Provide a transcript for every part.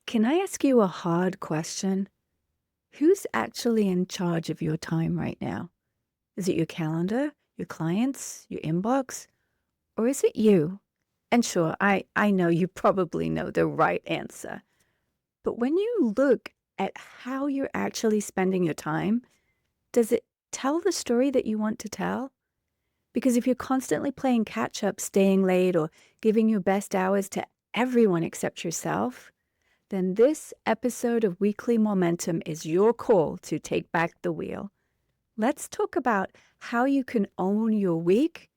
Can I ask you a hard question? Who's actually in charge of your time right now? Is it your calendar, your clients, your inbox, or is it you? And sure, I know you probably know the right answer. But when you look at how you're actually spending your time, does it tell the story that you want to tell? Because if you're constantly playing catch up, staying late, or giving your best hours to everyone except yourself, then this episode of Weekly Momentum is your call to take back the wheel. Let's talk about how you can own your week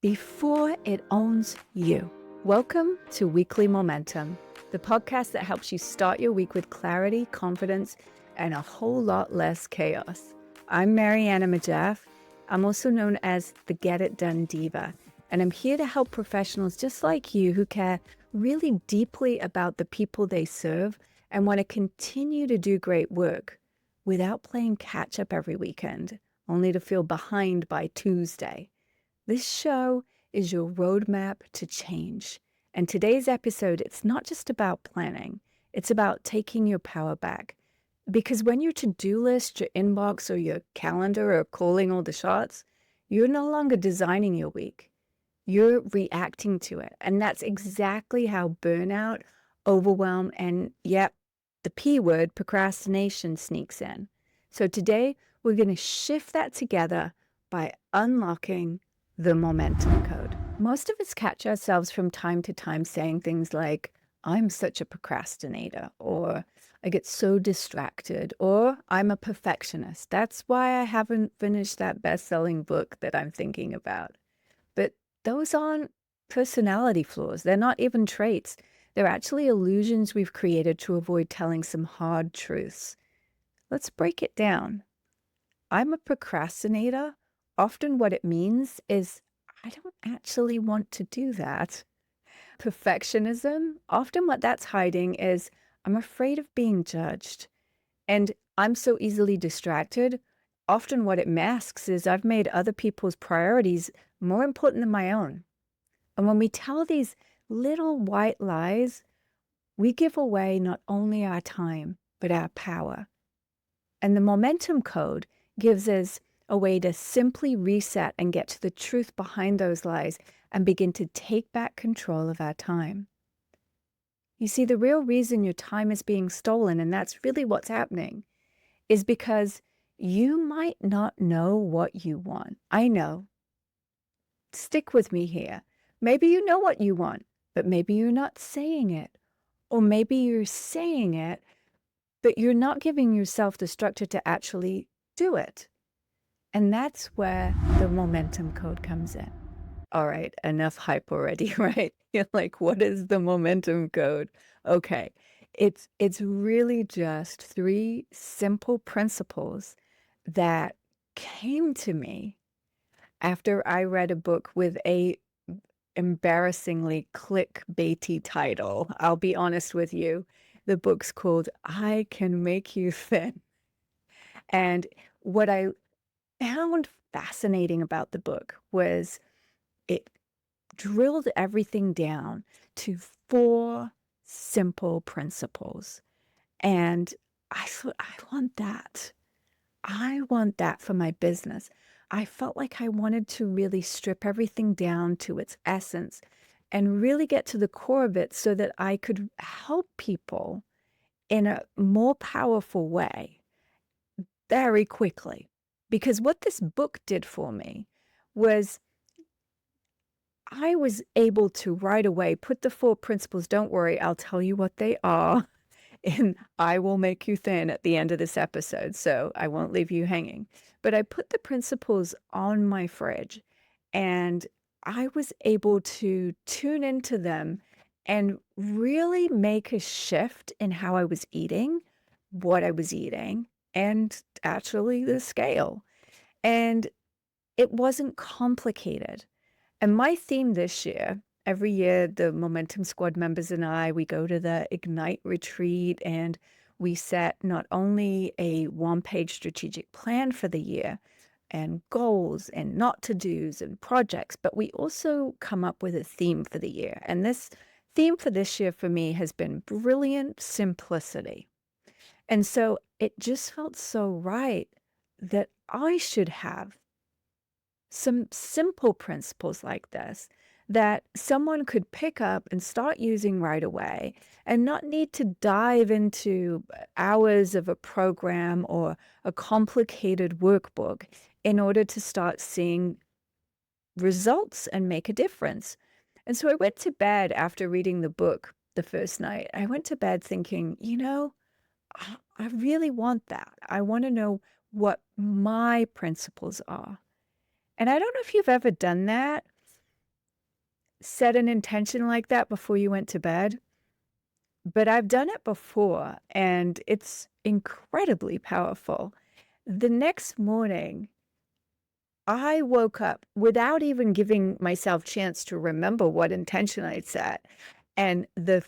before it owns you. Welcome to Weekly Momentum, the podcast that helps you start your week with clarity, confidence, and a whole lot less chaos. I'm Mariana Majaff. I'm also known as the Get It Done Diva, and I'm here to help professionals just like you who care really deeply about the people they serve and want to continue to do great work without playing catch up every weekend, only to feel behind by Tuesday. This show is your roadmap to change. And today's episode, it's not just about planning, it's about taking your power back. Because when your to-do list, your inbox, or your calendar are calling all the shots, you're no longer designing your week. You're reacting to it. And that's exactly how burnout, overwhelm, and the P word, procrastination, sneaks in. So today, we're going to shift that together by unlocking the momentum code. Most of us catch ourselves from time to time saying things like, I'm such a procrastinator, or I get so distracted, or I'm a perfectionist. That's why I haven't finished that best-selling book that I'm thinking about. But those aren't personality flaws. They're not even traits. They're actually illusions we've created to avoid telling some hard truths. Let's break it down. I'm a procrastinator. Often what it means is I don't actually want to do that. Perfectionism, often what that's hiding is I'm afraid of being judged. And I'm so easily distracted. Often what it masks is I've made other people's priorities more important than my own. And when we tell these little white lies, we give away not only our time, but our power. And the momentum code gives us a way to simply reset and get to the truth behind those lies and begin to take back control of our time. You see, the real reason your time is being stolen, and that's really what's happening, is because you might not know what you want. I know. Stick with me here. Maybe you know what you want, but maybe you're not saying it. Or maybe you're saying it, but you're not giving yourself the structure to actually do it. And that's where the momentum code comes in. All right, enough hype already, right? You're like, what is the momentum code? Okay, it's really just three simple principles that came to me after I read a book with a embarrassingly clickbaity title. I'll be honest with you. The book's called I Can Make You Thin. And what I found fascinating about the book was it drilled everything down to four simple principles. And I thought, I want that. I want that for my business. I felt like I wanted to really strip everything down to its essence and really get to the core of it so that I could help people in a more powerful way very quickly. Because what this book did for me was I was able to right away put the four principles, don't worry, I'll tell you what they are, and I will make you thin at the end of this episode, so I won't leave you hanging. But I put the principles on my fridge, and I was able to tune into them and really make a shift in how I was eating, what I was eating, and actually the scale. And it wasn't complicated. And my theme this year, every year, the Momentum Squad members and I, we go to the Ignite retreat and we set not only a one-page strategic plan for the year and goals and not to-dos and projects, but we also come up with a theme for the year. And this theme for this year for me has been brilliant simplicity. And so it just felt so right that I should have some simple principles like this that someone could pick up and start using right away and not need to dive into hours of a program or a complicated workbook in order to start seeing results and make a difference. And so I went to bed after reading the book the first night. I went to bed thinking, I really want that. I want to know what my principles are. And I don't know if you've ever done that, set an intention like that before you went to bed, but I've done it before and it's incredibly powerful. The next morning, I woke up without even giving myself chance to remember what intention I'd set, and the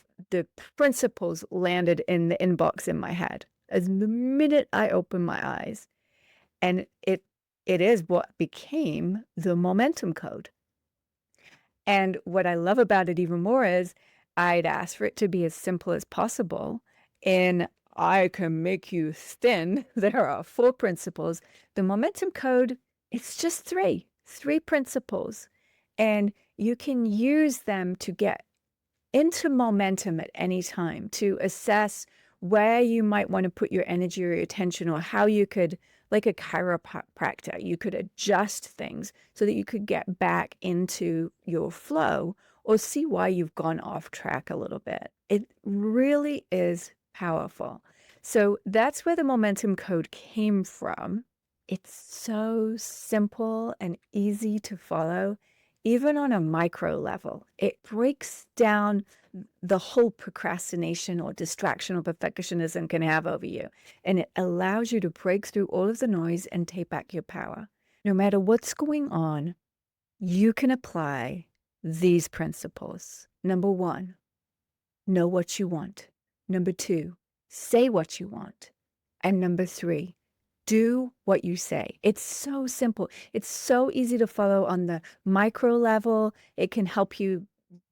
principles landed in the inbox in my head as the minute I opened my eyes, and it is what became the momentum code. And what I love about it even more is I'd ask for it to be as simple as possible. And I can make you thin. There are 4 principles. The momentum code, it's just three principles. And you can use them to get into momentum at any time to assess where you might want to put your energy or your attention, or how you could, like a chiropractor, you could adjust things so that you could get back into your flow or see why you've gone off track a little bit. It really is powerful. So that's where the momentum code came from. It's so simple and easy to follow, even on a micro level. It breaks down the whole procrastination or distraction or perfectionism can have over you. And it allows you to break through all of the noise and take back your power. No matter what's going on, you can apply these principles. Number 1, know what you want. Number 2, say what you want. And number 3, do what you say. It's so simple. It's so easy to follow on the micro level. It can help you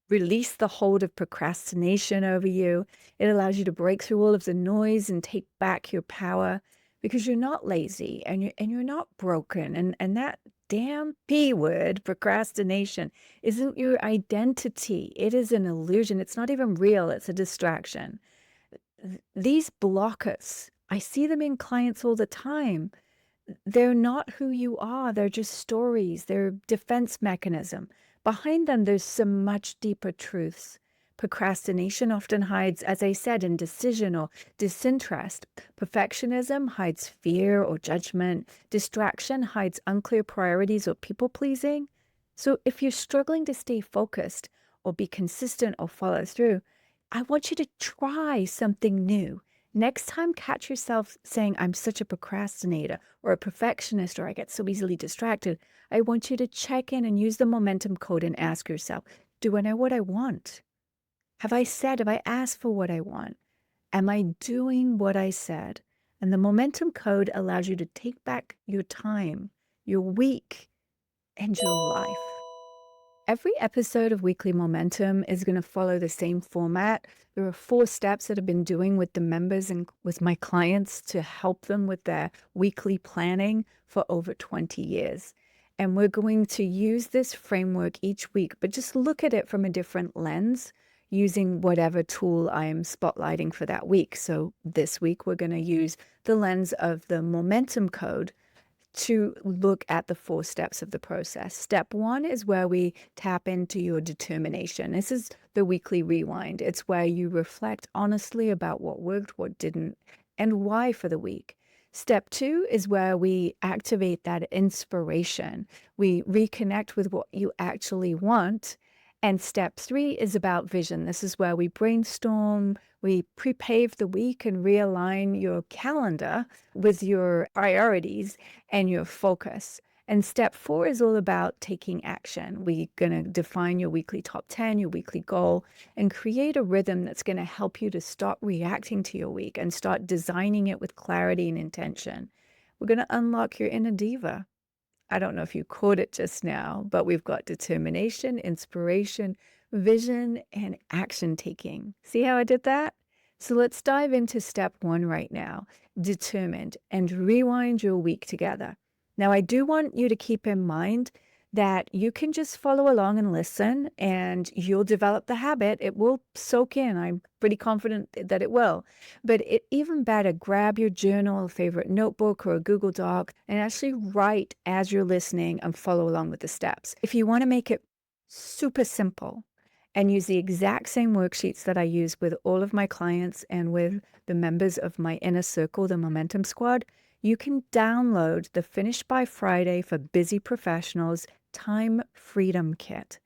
release the hold of procrastination over you. It allows you to break through all of the noise and take back your power because you're not lazy and you're not broken. And that damn P word, procrastination, isn't your identity. It is an illusion. It's not even real. It's a distraction. These blockers, I see them in clients all the time. They're not who you are. They're just stories. They're defense mechanism. Behind them, there's some much deeper truths. Procrastination often hides, as I said, indecision or disinterest. Perfectionism hides fear or judgment. Distraction hides unclear priorities or people pleasing. So if you're struggling to stay focused or be consistent or follow through, I want you to try something new. Next time, catch yourself saying, I'm such a procrastinator or a perfectionist, or I get so easily distracted. I want you to check in and use the momentum code and ask yourself, do I know what I want? Have I asked for what I want? Am I doing what I said? And the momentum code allows you to take back your time, your week, and your life. Every episode of Weekly Momentum is going to follow the same format. There are 4 steps that I've been doing with the members and with my clients to help them with their weekly planning for over 20 years. And we're going to use this framework each week, but just look at it from a different lens using whatever tool I am spotlighting for that week. So this week, we're going to use the lens of the momentum code to look at the 4 steps of the process. Step 1 is where we tap into your determination. This is the weekly rewind. It's where you reflect honestly about what worked, what didn't, and why for the week. Step 2 is where we activate that inspiration. We reconnect with what you actually want. And step 3 is about vision. This is where we brainstorm, we pre-pave the week and realign your calendar with your priorities and your focus. And step 4 is all about taking action. We're going to define your weekly top 10, your weekly goal, and create a rhythm that's going to help you to stop reacting to your week and start designing it with clarity and intention. We're going to unlock your inner diva. I don't know if you caught it just now, but we've got determination, inspiration, vision, and action taking. See how I did that? So let's dive into step one right now. Determined, and rewind your week together. Now, I do want you to keep in mind that you can just follow along and listen, and you'll develop the habit. It will soak in. I'm pretty confident that it will. But even better, grab your journal, a favorite notebook, or a Google Doc, and actually write as you're listening and follow along with the steps. If you want to make it super simple and use the exact same worksheets that I use with all of my clients and with the members of my inner circle, the Momentum Squad, you can download the Finish by Friday for Busy Professionals Time Freedom Kit.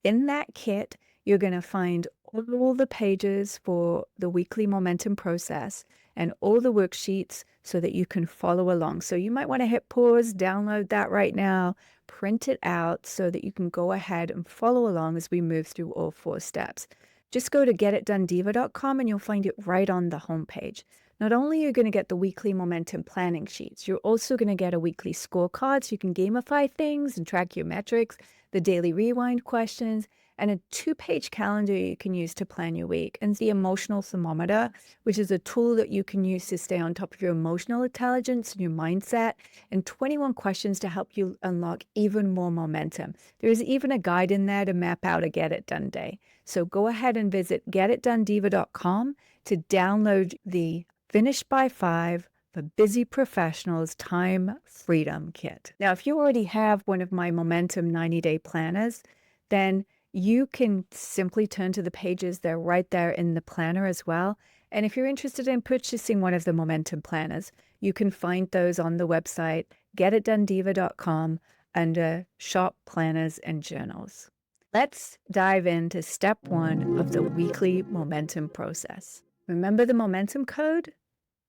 In that kit, you're going to find all the pages for the weekly momentum process and all the worksheets so that you can follow along. So you might want to hit pause, download that right now, print it out so that you can go ahead and follow along as we move through all 4 steps. Just go to getitdonediva.com and you'll find it right on the homepage. Not only are you going to get the weekly momentum planning sheets, you're also going to get a weekly scorecard so you can gamify things and track your metrics, the daily rewind questions, and a 2-page calendar you can use to plan your week, and the emotional thermometer, which is a tool that you can use to stay on top of your emotional intelligence and your mindset, and 21 questions to help you unlock even more momentum. There is even a guide in there to map out a Get It Done day. So go ahead and visit getitdonediva.com to download the Finish by 5 for Busy Professionals Time Freedom Kit. Now, if you already have one of my Momentum 90-day planners, then you can simply turn to the pages. They're right there in the planner as well. And if you're interested in purchasing one of the Momentum planners, you can find those on the website, getitdonediva.com, under Shop Planners and Journals. Let's dive into step 1 of the weekly momentum process. Remember the momentum code?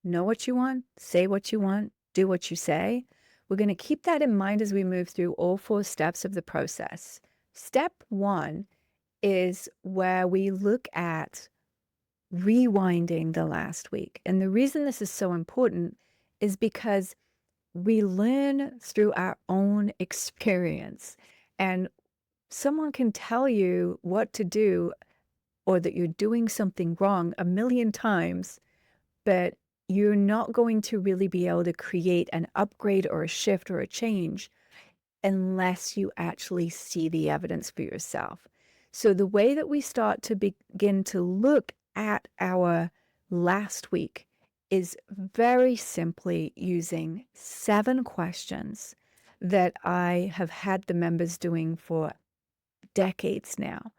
Know what you want, say what you want, do what you say. We're going to keep that in mind as we move through all 4 steps of the process. Step 1 is where we look at rewinding the last week. And the reason this is so important is because we learn through our own experience. And someone can tell you what to do or that you're doing something wrong a million times, but you're not going to really be able to create an upgrade or a shift or a change unless you actually see the evidence for yourself. So the way that we start to begin to look at our last week is very simply using 7 questions that I have had the members doing for decades now.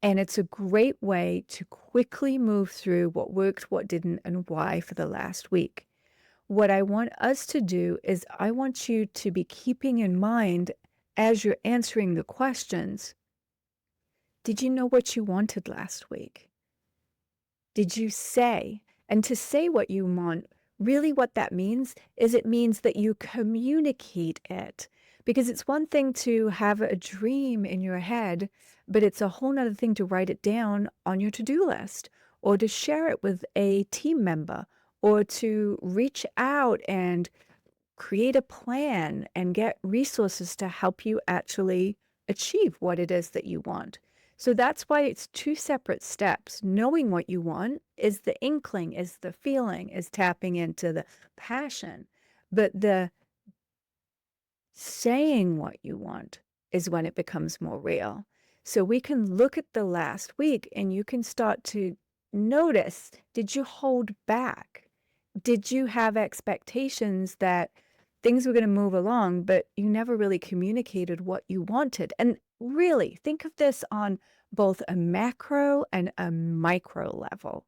And it's a great way to quickly move through what worked, what didn't, and why for the last week. What I want us to do is I want you to be keeping in mind as you're answering the questions, did you know what you wanted last week? Did you say? And to say what you want, really what that means is it means that you communicate it. Because it's one thing to have a dream in your head, but it's a whole nother thing to write it down on your to-do list or to share it with a team member or to reach out and create a plan and get resources to help you actually achieve what it is that you want. So that's why it's 2 separate steps. Knowing what you want is the inkling, is the feeling, is tapping into the passion. But the saying what you want is when it becomes more real. So we can look at the last week and you can start to notice, did you hold back? Did you have expectations that things were going to move along, but you never really communicated what you wanted? And really, think of this on both a macro and a micro level.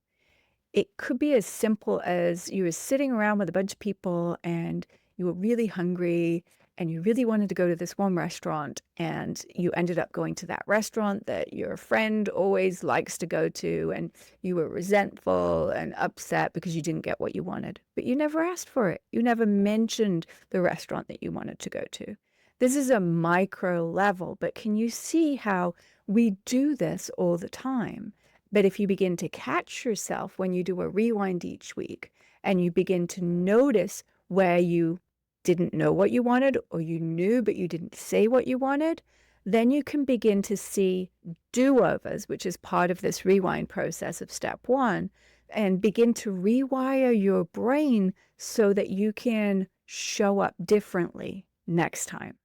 It could be as simple as you were sitting around with a bunch of people and you were really hungry and you really wanted to go to this one restaurant and you ended up going to that restaurant that your friend always likes to go to, and you were resentful and upset because you didn't get what you wanted. But you never asked for it. You never mentioned the restaurant that you wanted to go to. This is a micro level, but can you see how we do this all the time? But if you begin to catch yourself when you do a rewind each week and you begin to notice where you didn't know what you wanted or you knew but you didn't say what you wanted, Then you can begin to see do-overs, which is part of this rewind process of step one, and begin to rewire your brain so that you can show up differently next time.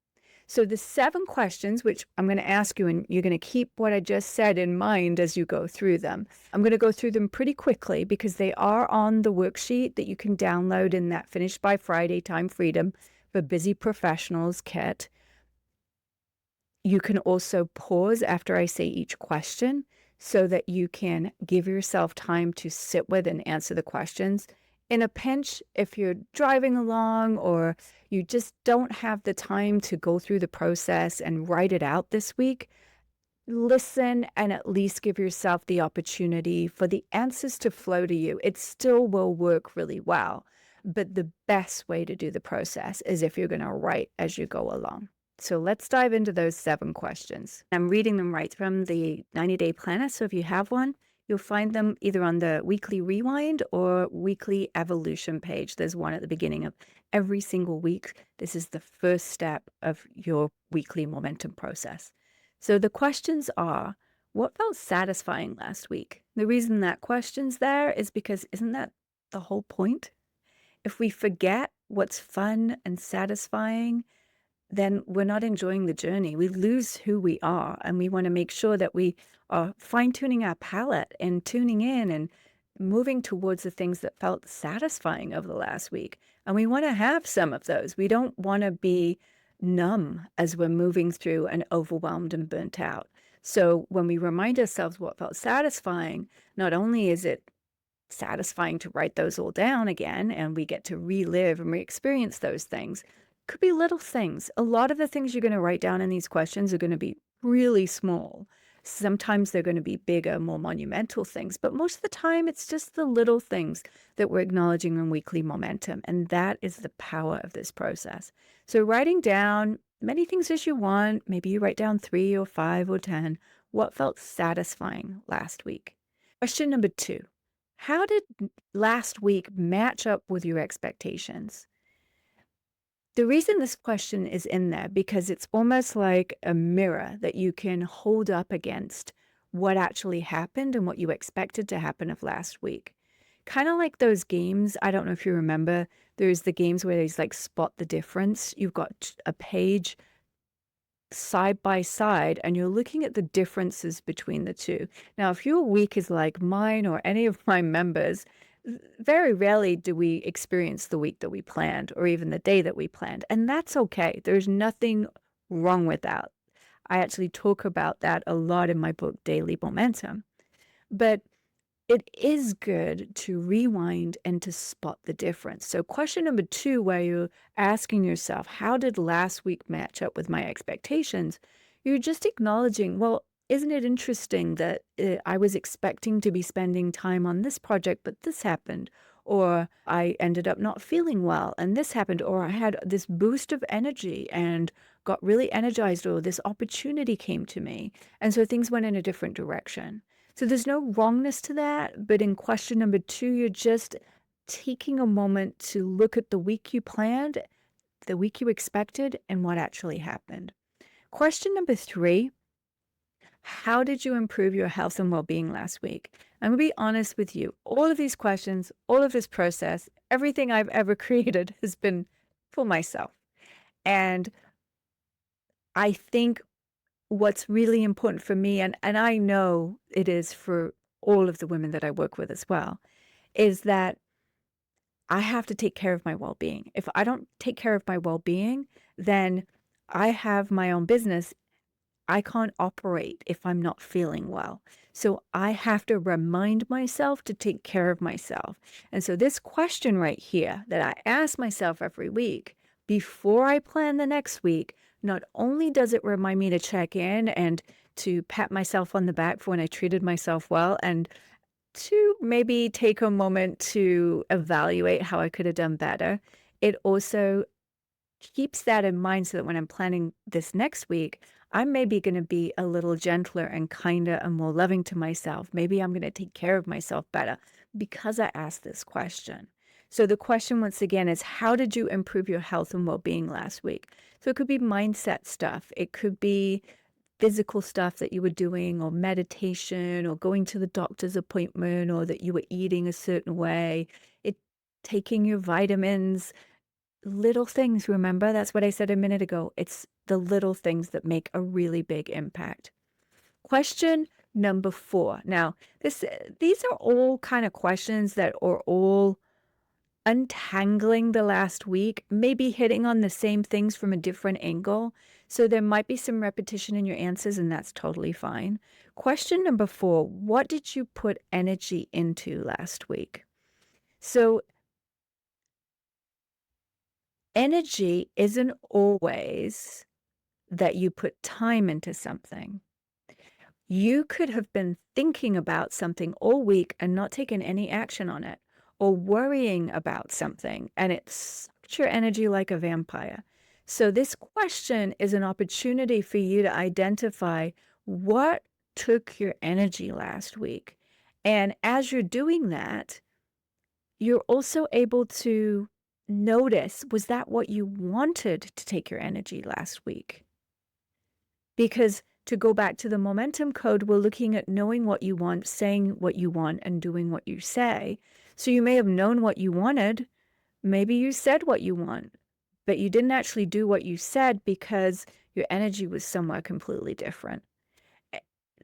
So the 7 questions, which I'm going to ask you, and you're going to keep what I just said in mind as you go through them. I'm going to go through them pretty quickly because they are on the worksheet that you can download in that Finish by Friday Time Freedom for Busy Professionals kit. You can also pause after I say each question so that you can give yourself time to sit with and answer the questions. In a pinch, if you're driving along or you just don't have the time to go through the process and write it out this week, listen and at least give yourself the opportunity for the answers to flow to you. It still will work really well, but the best way to do the process is if you're going to write as you go along. So let's dive into those 7 questions. I'm reading them right from the 90-day planner. So if you have one, you'll find them either on the weekly rewind or weekly evolution page. There's one at the beginning of every single week. This is the first step of your weekly momentum process. So the questions are, what felt satisfying last week? The reason that question's there is because isn't that the whole point? If we forget what's fun and satisfying, then we're not enjoying the journey. We lose who we are, and we want to make sure that we are fine-tuning our palette and tuning in and moving towards the things that felt satisfying over the last week. And we want to have some of those. We don't want to be numb as we're moving through and overwhelmed and burnt out. So when we remind ourselves what felt satisfying, not only is it satisfying to write those all down again, and we get to relive and re-experience those things. Could be little things. A lot of the things you're going to write down in these questions are going to be really small. Sometimes they're going to be bigger, more monumental things, but most of the time it's just the little things that we're acknowledging in weekly momentum, and that is the power of this process. So writing down many things as you want, maybe you write down 3 or 5 or 10, what felt satisfying last week. Question number 2. How did last week match up with your expectations? The reason this question is in there because it's almost like a mirror that you can hold up against what actually happened and what you expected to happen of last week. Kind of like those games, I don't know if you remember, there's the games where there's like spot the difference. You've got a page side by side and you're looking at the differences between the two. Now, if your week is like mine or any of my members, very rarely do we experience the week that we planned or even the day that we planned. And that's okay. There's nothing wrong with that. I actually talk about that a lot in my book, Daily Momentum. But it is good to rewind and to spot the difference. So question number 2, where you're asking yourself, how did last week match up with my expectations? You're just acknowledging, well, isn't it interesting that I was expecting to be spending time on this project, but this happened? Or I ended up not feeling well and this happened, or I had this boost of energy and got really energized, or this opportunity came to me. And so things went in a different direction. So there's no wrongness to that, but in question number 2, you're just taking a moment to look at the week you planned, the week you expected, and what actually happened. Question number 3, how did you improve your health and well-being last week? I'm going to be honest with you. All of these questions, all of this process, everything I've ever created has been for myself. And I think what's really important for me, and I know it is for all of the women that I work with as well, is that I have to take care of my well-being. If I don't take care of my well-being, then I have my own business. I can't operate if I'm not feeling well. So I have to remind myself to take care of myself. And so this question right here that I ask myself every week before I plan the next week, not only does it remind me to check in and to pat myself on the back for when I treated myself well, and to maybe take a moment to evaluate how I could have done better, it also keeps that in mind so that when I'm planning this next week, I'm maybe going to be a little gentler and kinder and more loving to myself. Maybe I'm going to take care of myself better because I asked this question. So the question once again is, how did you improve your health and well-being last week? So it could be mindset stuff. It could be physical stuff that you were doing, or meditation, or going to the doctor's appointment, or that you were eating a certain way, taking your vitamins, little things, remember? That's what I said a minute ago. It's the little things that make a really big impact. Question number 4. Now, these are all kind of questions that are all untangling the last week, maybe hitting on the same things from a different angle. So there might be some repetition in your answers, and that's totally fine. Question number 4, what did you put energy into last week? So energy isn't always that you put time into something. You could have been thinking about something all week and not taken any action on it, or worrying about something, and it sucked your energy like a vampire. So this question is an opportunity for you to identify what took your energy last week. And as you're doing that, you're also able to notice, was that what you wanted to take your energy last week? Because to go back to the momentum code, we're looking at knowing what you want, saying what you want, and doing what you say. So you may have known what you wanted. Maybe you said what you want, but you didn't actually do what you said because your energy was somewhere completely different.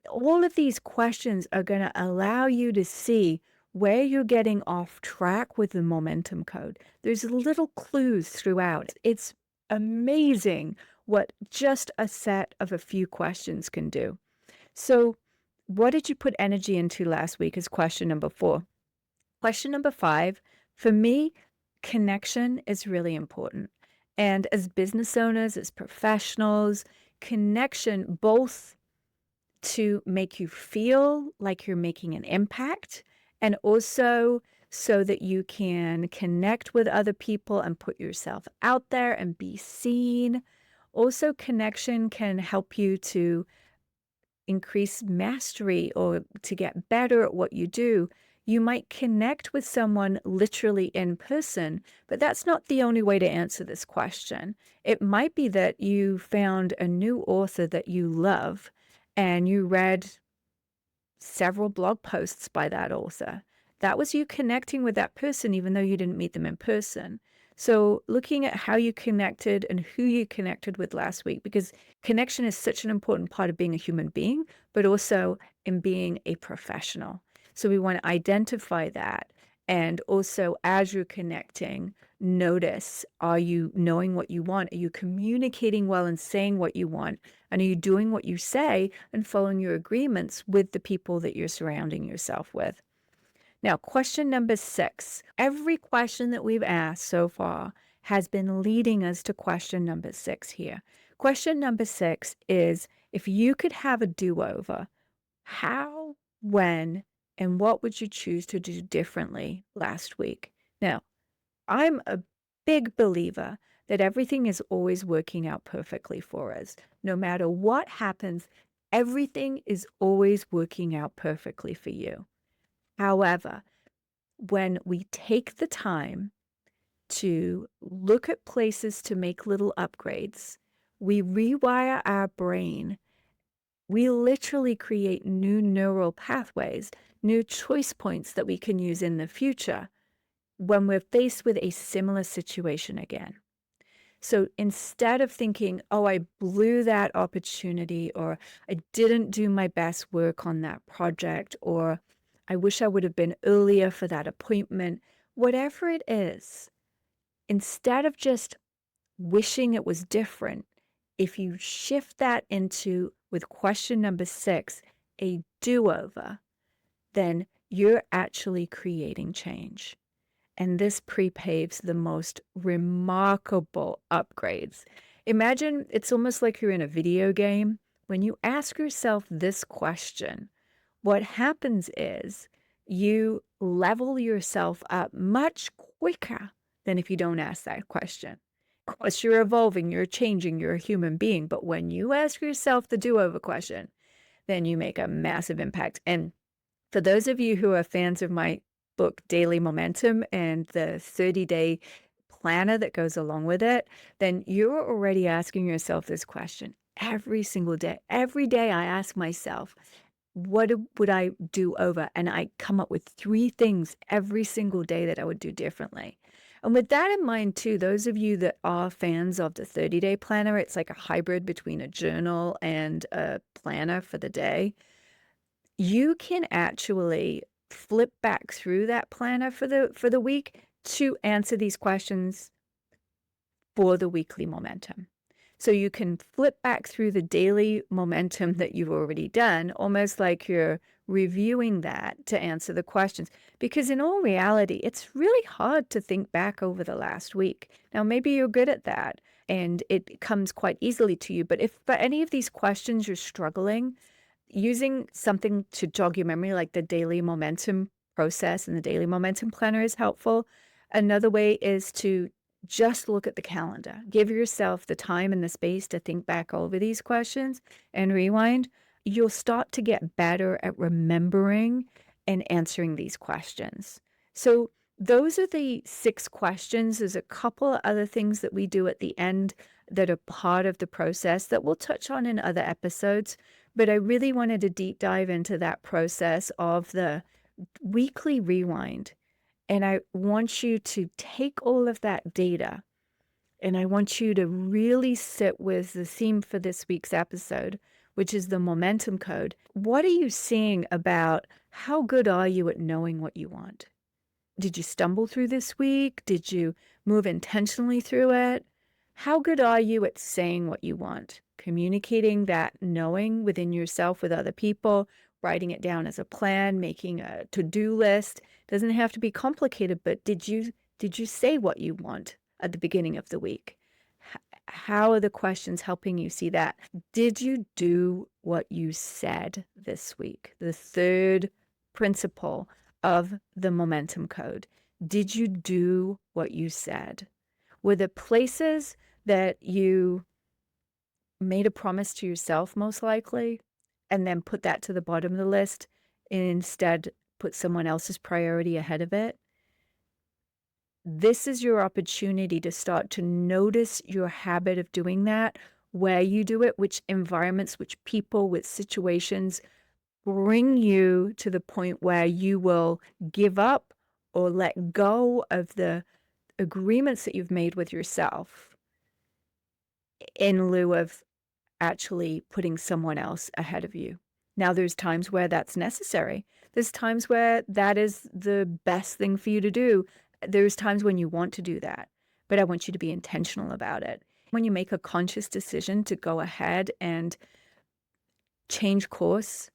All of these questions are going to allow you to see where you're getting off track with the momentum code. There's little clues throughout. It's amazing what just a set of a few questions can do. So, what did you put energy into last week is question number 4. Question number 5, for me, connection is really important. And as business owners, as professionals, connection both to make you feel like you're making an impact, and also so that you can connect with other people and put yourself out there and be seen. Also, connection can help you to increase mastery or to get better at what you do. You might connect with someone literally in person, but that's not the only way to answer this question. It might be that you found a new author that you love and you read several blog posts by that author. That was you connecting with that person, even though you didn't meet them in person. So looking at how you connected and who you connected with last week, because connection is such an important part of being a human being, but also in being a professional. So we want to identify that. And also, as you're connecting, notice, are you knowing what you want? Are you communicating well and saying what you want? And are you doing what you say and following your agreements with the people that you're surrounding yourself with? Now, question number 6. Every question that we've asked so far has been leading us to question number 6 here. Question number 6 is, if you could have a do-over, how, when, and what would you choose to do differently last week? Now, I'm a big believer that everything is always working out perfectly for us. No matter what happens, everything is always working out perfectly for you. However, when we take the time to look at places to make little upgrades, we rewire our brain. We literally create new neural pathways, new choice points that we can use in the future when we're faced with a similar situation again. So instead of thinking, oh, I blew that opportunity, or I didn't do my best work on that project, or I wish I would have been earlier for that appointment, whatever it is, instead of just wishing it was different, if you shift that into, with question number 6, a do-over, then you're actually creating change. And this prepaves the most remarkable upgrades. Imagine it's almost like you're in a video game. When you ask yourself this question, what happens is you level yourself up much quicker than if you don't ask that question. Of course, you're evolving, you're changing, you're a human being. But when you ask yourself the do-over question, then you make a massive impact. And for those of you who are fans of my book, Daily Momentum, and the 30-day planner that goes along with it, then you're already asking yourself this question. every single day. Every day I ask myself, would I do over? And I come up with 3 things every single day that I would do differently. And with that in mind too, those of you that are fans of the 30-day planner, it's like a hybrid between a journal and a planner for the day. You can actually flip back through that planner for the week to answer these questions for the weekly momentum. So you can flip back through the daily momentum that you've already done, almost like you're reviewing that to answer the questions. Because in all reality, it's really hard to think back over the last week. Now, maybe you're good at that and it comes quite easily to you. But if for any of these questions you're struggling, using something to jog your memory, like the daily momentum process and the daily momentum planner is helpful. Another way is to just look at the calendar. Give yourself the time and the space to think back over these questions and rewind. You'll start to get better at remembering and answering these questions. So those are the 6 questions. There's a couple of other things that we do at the end that are part of the process that we'll touch on in other episodes. But I really wanted to deep dive into that process of the weekly rewind. And I want you to take all of that data and I want you to really sit with the theme for this week's episode, which is the momentum code. What are you seeing about how good are you at knowing what you want? Did you stumble through this week? Did you move intentionally through it? How good are you at saying what you want? Communicating that knowing within yourself with other people, writing it down as a plan, making a to-do list. Doesn't have to be complicated, but did you say what you want at the beginning of the week? How are the questions helping you see that? Did you do what you said this week? The third principle of the momentum code. Did you do what you said? Were the places that you made a promise to yourself, most likely, and then put that to the bottom of the list and instead put someone else's priority ahead of it? This is your opportunity to start to notice your habit of doing that, where you do it, which environments, which people, which situations bring you to the point where you will give up or let go of the agreements that you've made with yourself in lieu of actually putting someone else ahead of you. Now, there's times where that's necessary. There's times where that is the best thing for you to do. There's times when you want to do that, but I want you to be intentional about it. When you make a conscious decision to go ahead and change course,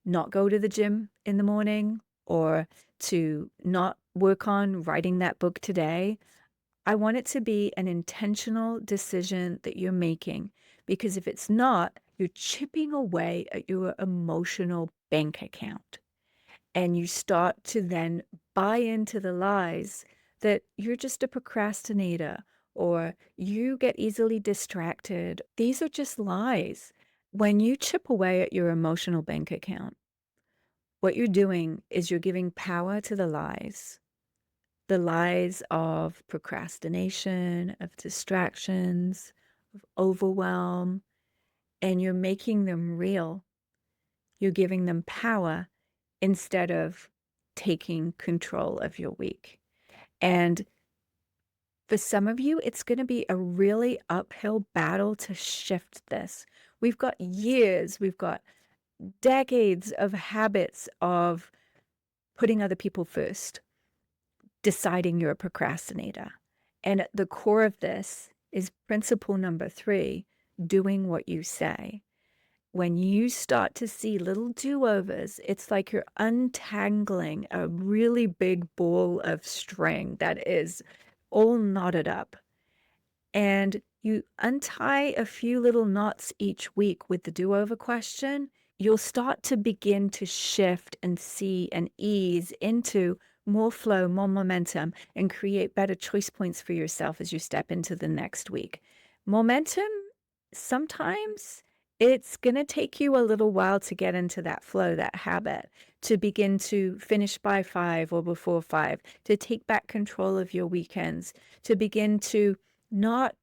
not go to the gym in the morning, or to not work on writing that book today, I want it to be an intentional decision that you're making, because if it's not, you're chipping away at your emotional bank account. And you start to then buy into the lies that you're just a procrastinator or you get easily distracted. These are just lies. When you chip away at your emotional bank account, what you're doing is you're giving power to the lies of procrastination, of distractions, of overwhelm, and you're making them real. You're giving them power instead of taking control of your week. And for some of you, it's going to be a really uphill battle to shift this. We've got years, we've got decades of habits of putting other people first, deciding you're a procrastinator. And at the core of this is principle number 3, doing what you say. When you start to see little do-overs, it's like you're untangling a really big ball of string that is all knotted up. And you untie a few little knots each week with the do-over question, you'll start to begin to shift and see and ease into more flow, more momentum, and create better choice points for yourself as you step into the next week. Momentum, sometimes it's going to take you a little while to get into that flow, that habit, to begin to finish by 5 or before 5, to take back control of your weekends, to begin to not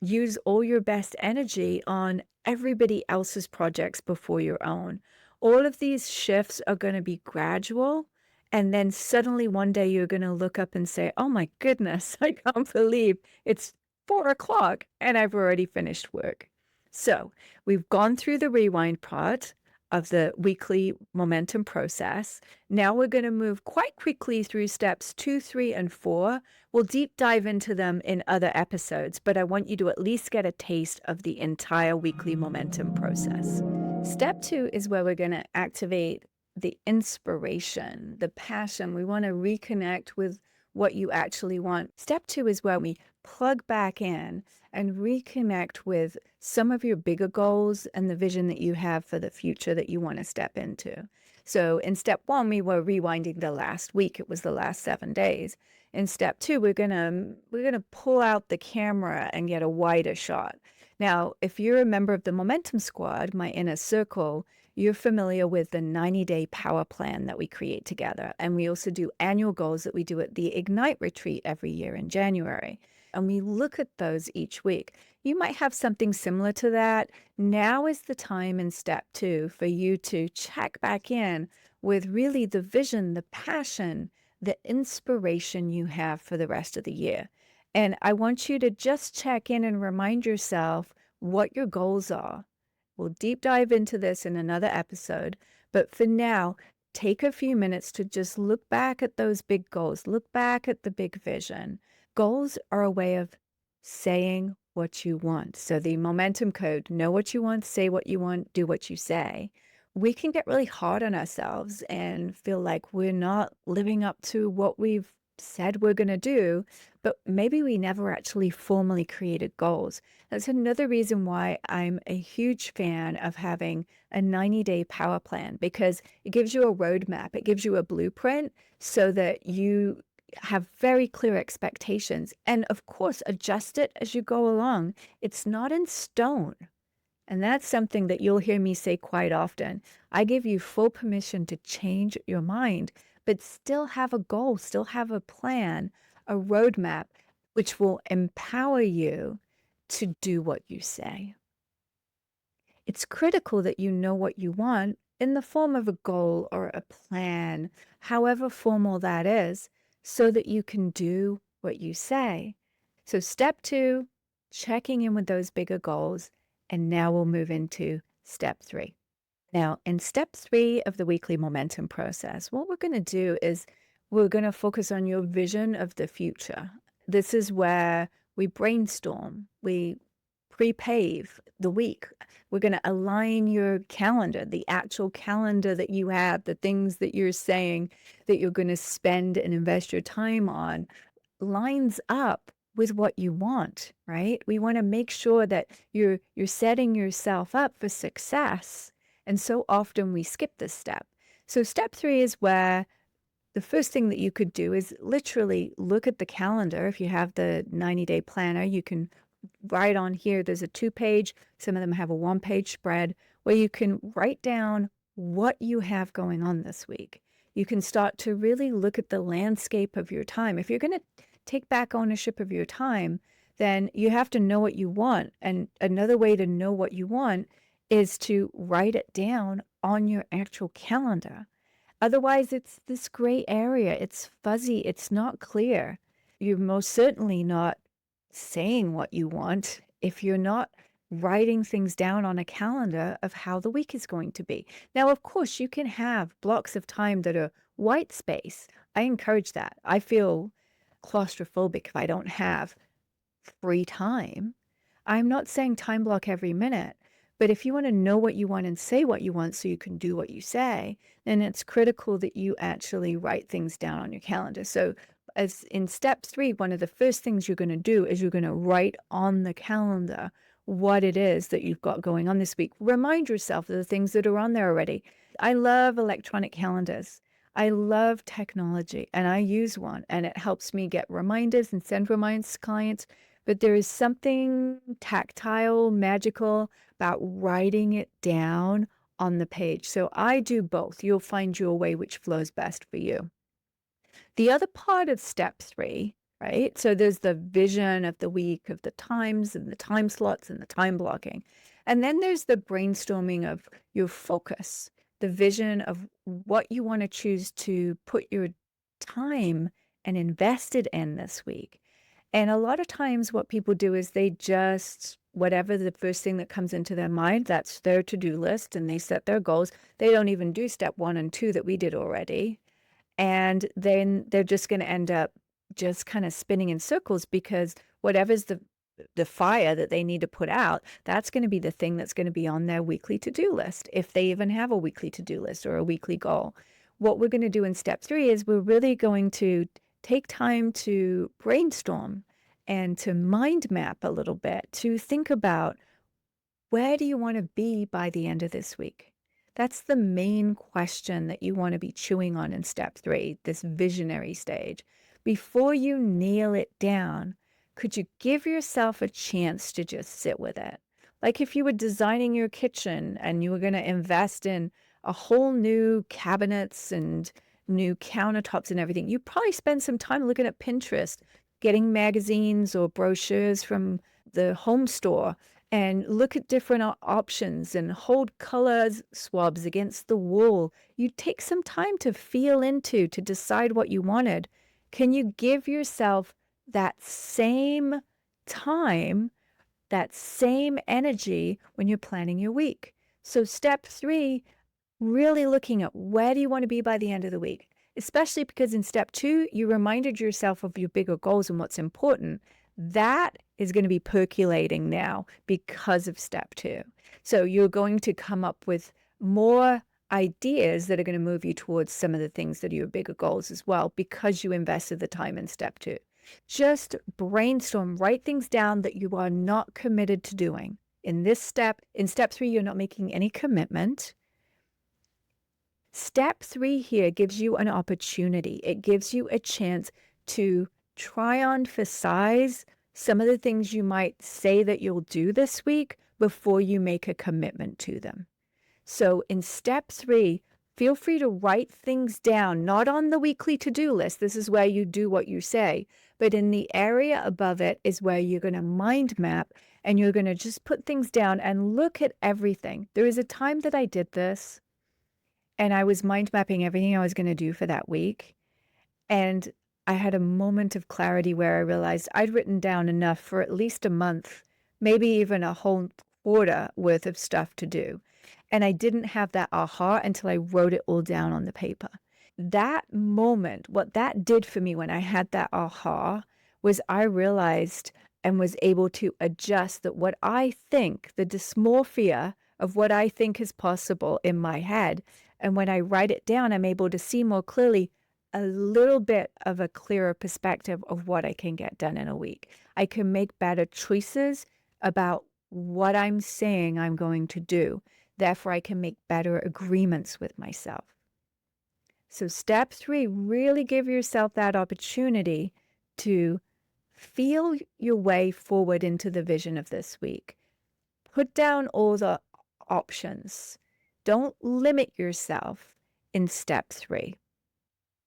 use all your best energy on everybody else's projects before your own. All of these shifts are going to be gradual. And then suddenly one day you're going to look up and say, oh my goodness, I can't believe it's 4 o'clock and I've already finished work. So we've gone through the rewind part of the weekly momentum process. Now we're going to move quite quickly through steps 2, 3, and 4. We'll deep dive into them in other episodes, but I want you to at least get a taste of the entire weekly momentum process. Step 2 is where we're going to activate the inspiration, the passion. We want to reconnect with what you actually want. Step 2 is where we plug back in and reconnect with some of your bigger goals and the vision that you have for the future that you want to step into. So in step 1, we were rewinding the last week. It was the last 7 days. In step 2, we're gonna pull out the camera and get a wider shot. Now, if you're a member of the Momentum Squad, my inner circle, you're familiar with the 90-day power plan that we create together. And we also do annual goals that we do at the Ignite retreat every year in January. And we look at those each week. You might have something similar to that. Now is the time in step 2 for you to check back in with really the vision, the passion, the inspiration you have for the rest of the year. And I want you to just check in and remind yourself what your goals are. We'll deep dive into this in another episode, but for now, take a few minutes to just look back at those big goals, look back at the big vision. Goals are a way of saying what you want. So the momentum code, know what you want, say what you want, do what you say. We can get really hard on ourselves and feel like we're not living up to what we've said we're going to do, but maybe we never actually formally created goals. That's another reason why I'm a huge fan of having a 90-day power plan, because it gives you a roadmap, it gives you a blueprint so that you have very clear expectations and, of course, adjust it as you go along. It's not in stone. And that's something that you'll hear me say quite often. I give you full permission to change your mind, but still have a goal, still have a plan, a roadmap, which will empower you to do what you say. It's critical that you know what you want in the form of a goal or a plan, however formal that is, so that you can do what you say. So step 2, checking in with those bigger goals. And now we'll move into step 3. Now, in step 3 of the weekly momentum process, what we're going to do is we're going to focus on your vision of the future. This is where we brainstorm, we pre-pave the week. We're going to align your calendar, the actual calendar that you have, the things that you're saying that you're going to spend and invest your time on lines up with what you want, right? We want to make sure that you're setting yourself up for success. And so often we skip this step. So step 3 is where the first thing that you could do is literally look at the calendar. If you have the 90-day planner, you can write on here. There's a 2-page, some of them have a 1-page spread where you can write down what you have going on this week. You can start to really look at the landscape of your time. If you're going to take back ownership of your time, then you have to know what you want. And another way to know what you want is to write it down on your actual calendar. Otherwise, it's this gray area. It's fuzzy. It's not clear. You're most certainly not saying what you want if you're not writing things down on a calendar of how the week is going to be. Now, of course, you can have blocks of time that are white space. I encourage that. I feel claustrophobic if I don't have free time. I'm not saying time block every minute, but if you want to know what you want and say what you want so you can do what you say, then it's critical that you actually write things down on your calendar. So as in step 3, one of the first things you're going to do is you're going to write on the calendar what it is that you've got going on this week. Remind yourself of the things that are on there already. I love electronic calendars. I love technology and I use one and it helps me get reminders and send reminders to clients. But there is something tactile, magical about writing it down on the page. So I do both. You'll find your way which flows best for you. The other part of step 3, right? So there's the vision of the week, of the times and the time slots and the time blocking. And then there's the brainstorming of your focus, the vision of what you want to choose to put your time and invest it in this week. And a lot of times what people do is they just, whatever the first thing that comes into their mind, that's their to-do list, and they set their goals. They don't even do step 1 and 2 that we did already. And then they're just going to end up just kind of spinning in circles because whatever's the fire that they need to put out, that's going to be the thing that's going to be on their weekly to-do list, if they even have a weekly to-do list or a weekly goal. What we're going to do in step 3 is we're really going to take time to brainstorm and to mind map a little bit, to think about where do you want to be by the end of this week? That's the main question that you want to be chewing on in step 3, this visionary stage. Before you nail it down, could you give yourself a chance to just sit with it? Like if you were designing your kitchen and you were going to invest in a whole new cabinets and new countertops and everything, you probably spend some time looking at Pinterest, getting magazines or brochures from the home store and look at different options and hold color swabs against the wall. You take some time to feel into, to decide what you wanted. Can you give yourself that same time, that same energy when you're planning your week? So step 3, really looking at where do you want to be by the end of the week, especially because in step 2, you reminded yourself of your bigger goals and what's important. That is going to be percolating now because of step 2. So you're going to come up with more ideas that are going to move you towards some of the things that are your bigger goals as well, because you invested the time in step 2. Just brainstorm, write things down that you are not committed to doing. In step 3, you're not making any commitment. Step 3 here gives you an opportunity. It gives you a chance to try on for size some of the things you might say that you'll do this week before you make a commitment to them. So in step 3, feel free to write things down, not on the weekly to-do list. This is where you do what you say, but in the area above it is where you're going to mind map and you're going to just put things down and look at everything. There was a time that I did this and I was mind mapping everything I was going to do for that week. And I had a moment of clarity where I realized I'd written down enough for at least a month, maybe even a whole quarter worth of stuff to do. And I didn't have that aha until I wrote it all down on the paper. That moment, what that did for me when I had that aha was I realized and was able to adjust that what I think, the dysmorphia of what I think is possible in my head. And when I write it down, I'm able to see more clearly a little bit of a clearer perspective of what I can get done in a week. I can make better choices about what I'm saying I'm going to do. Therefore, I can make better agreements with myself. So step 3, really give yourself that opportunity to feel your way forward into the vision of this week. Put down all the options. Don't limit yourself in step 3.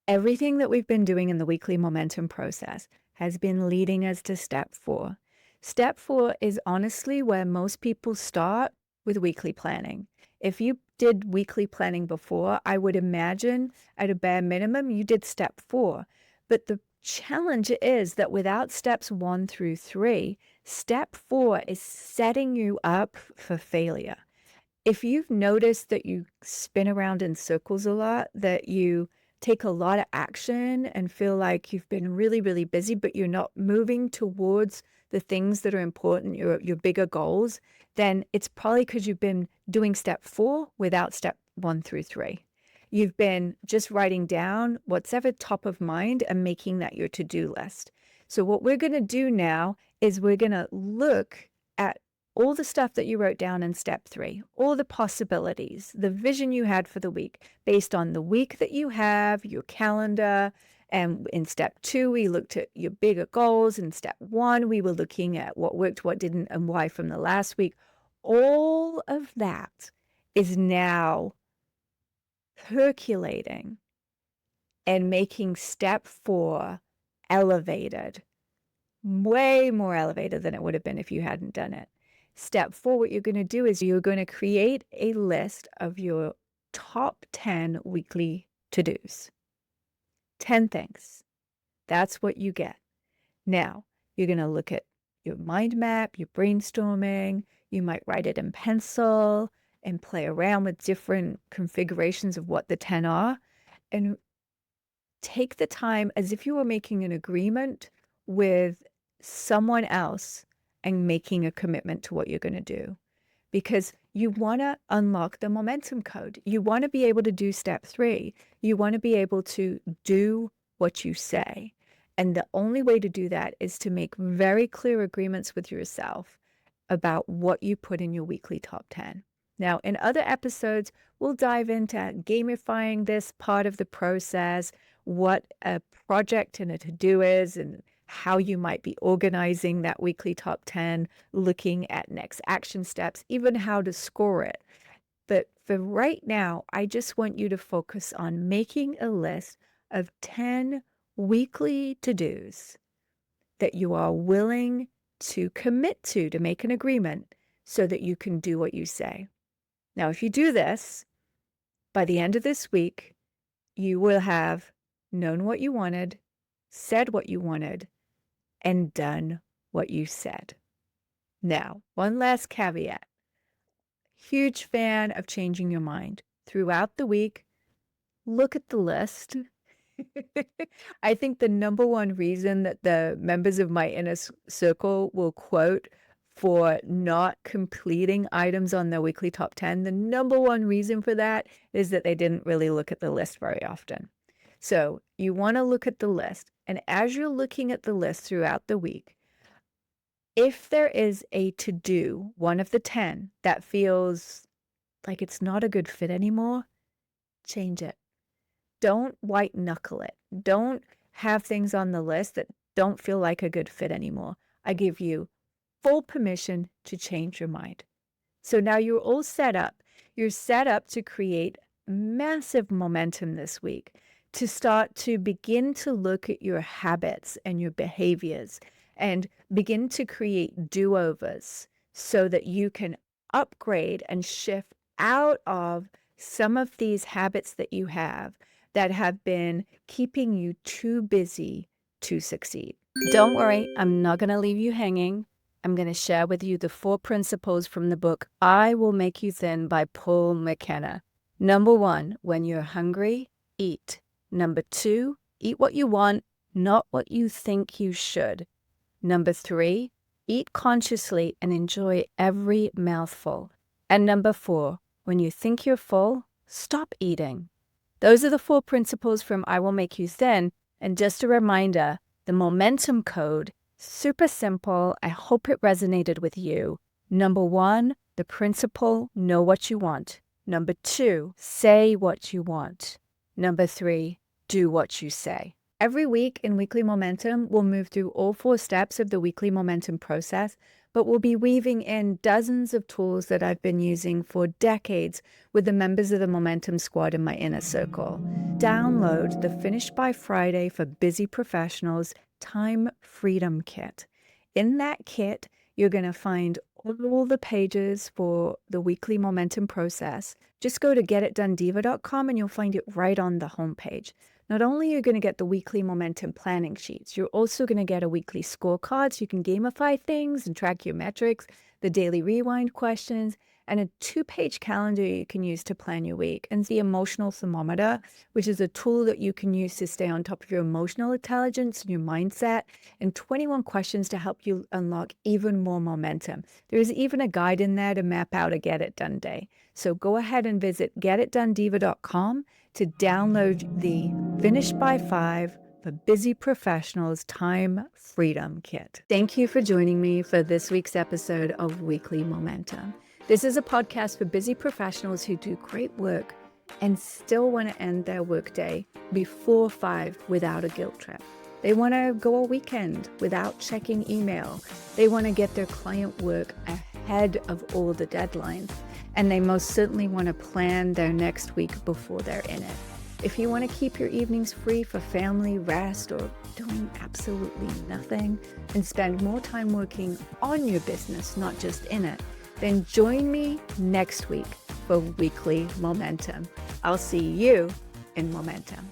Everything that we've been doing in the weekly momentum process has been leading us to step 4. Step 4 is honestly where most people start with weekly planning. If you did weekly planning before, I would imagine at a bare minimum, you did step 4. But the challenge is that without steps 1 through 3, step 4 is setting you up for failure. If you've noticed that you spin around in circles a lot, that you take a lot of action and feel like you've been really, really busy, but you're not moving towards the things that are important, your bigger goals, then it's probably because you've been doing step 4 without step 1 through 3. You've been just writing down what's ever top of mind and making that your to-do list. So what we're going to do now is we're going to look at all the stuff that you wrote down in step 3, all the possibilities, the vision you had for the week based on the week that you have, your calendar. And in step 2, we looked at your bigger goals. In step 1, we were looking at what worked, what didn't, and why from the last week. All of that is now percolating and making step 4 elevated way more elevated than it would have been if you hadn't done it. Step 4, what you're going to do is you're going to create a list of your top 10 weekly to-dos. 10 things. That's what you get. Now, you're going to look at your mind map, your brainstorming. You might write it in pencil and play around with different configurations of what the 10 are. And take the time as if you were making an agreement with someone else and making a commitment to what you're going to do. Because you want to unlock the momentum code. You want to be able to do step 3. You want to be able to do what you say. And the only way to do that is to make very clear agreements with yourself about what you put in your weekly top 10. Now, in other episodes, we'll dive into gamifying this part of the process, what a project and a to-do is, and how you might be organizing that weekly top 10, looking at next action steps, even how to score it. But for right now, I just want you to focus on making a list of 10 weekly to-dos that you are willing to commit to make an agreement so that you can do what you say. Now, if you do this, by the end of this week, you will have known what you wanted, said what you wanted, and done what you said. Now, one last caveat. Huge fan of changing your mind. Throughout the week, look at the list. I think the number one reason that the members of my inner circle will quote for not completing items on their weekly top 10, the number one reason for that is that they didn't really look at the list very often. So you want to look at the list. And as you're looking at the list throughout the week, if there is a to-do, one of the 10, that feels like it's not a good fit anymore, change it. Don't white knuckle it. Don't have things on the list that don't feel like a good fit anymore. I give you full permission to change your mind. So now you're all set up. You're set up to create massive momentum this week, to start to begin to look at your habits and your behaviors and begin to create do-overs so that you can upgrade and shift out of some of these habits that you have that have been keeping you too busy to succeed. Don't worry, I'm not going to leave you hanging. I'm going to share with you the 4 principles from the book I Will Make You Thin by Paul McKenna. Number 1, when you're hungry, eat. Number 2, eat what you want, not what you think you should. Number 3, eat consciously and enjoy every mouthful. And number 4, when you think you're full, stop eating. Those are the 4 principles from I Will Make You Thin. And just a reminder, the momentum code, super simple. I hope it resonated with you. Number 1, the principle, know what you want. Number 2, say what you want. Number 3, do what you say. Every week in Weekly Momentum, we'll move through all 4 steps of the weekly momentum process, but we'll be weaving in dozens of tools that I've been using for decades with the members of the Momentum Squad in my inner circle. Download the Finish by Friday for Busy Professionals Time Freedom Kit. In that kit, you're going to find all the pages for the weekly momentum process. Just go to getitdonediva.com and you'll find it right on the homepage. Not only are you going to get the weekly momentum planning sheets, you're also going to get a weekly scorecard so you can gamify things and track your metrics, the daily rewind questions, and a 2-page calendar you can use to plan your week, and the emotional thermometer, which is a tool that you can use to stay on top of your emotional intelligence and your mindset, and 21 questions to help you unlock even more momentum. There's even a guide in there to map out a Get It Done day. So go ahead and visit getitdonediva.com to download the Finish by 5 for Busy Professionals Time Freedom Kit. Thank you for joining me for this week's episode of Weekly Momentum. This is a podcast for busy professionals who do great work and still want to end their workday before 5 without a guilt trip. They want to go a weekend without checking email. They want to get their client work ahead of all the deadlines. And they most certainly want to plan their next week before they're in it. If you want to keep your evenings free for family, rest, or doing absolutely nothing, and spend more time working on your business, not just in it, then join me next week for Weekly Momentum. I'll see you in Momentum.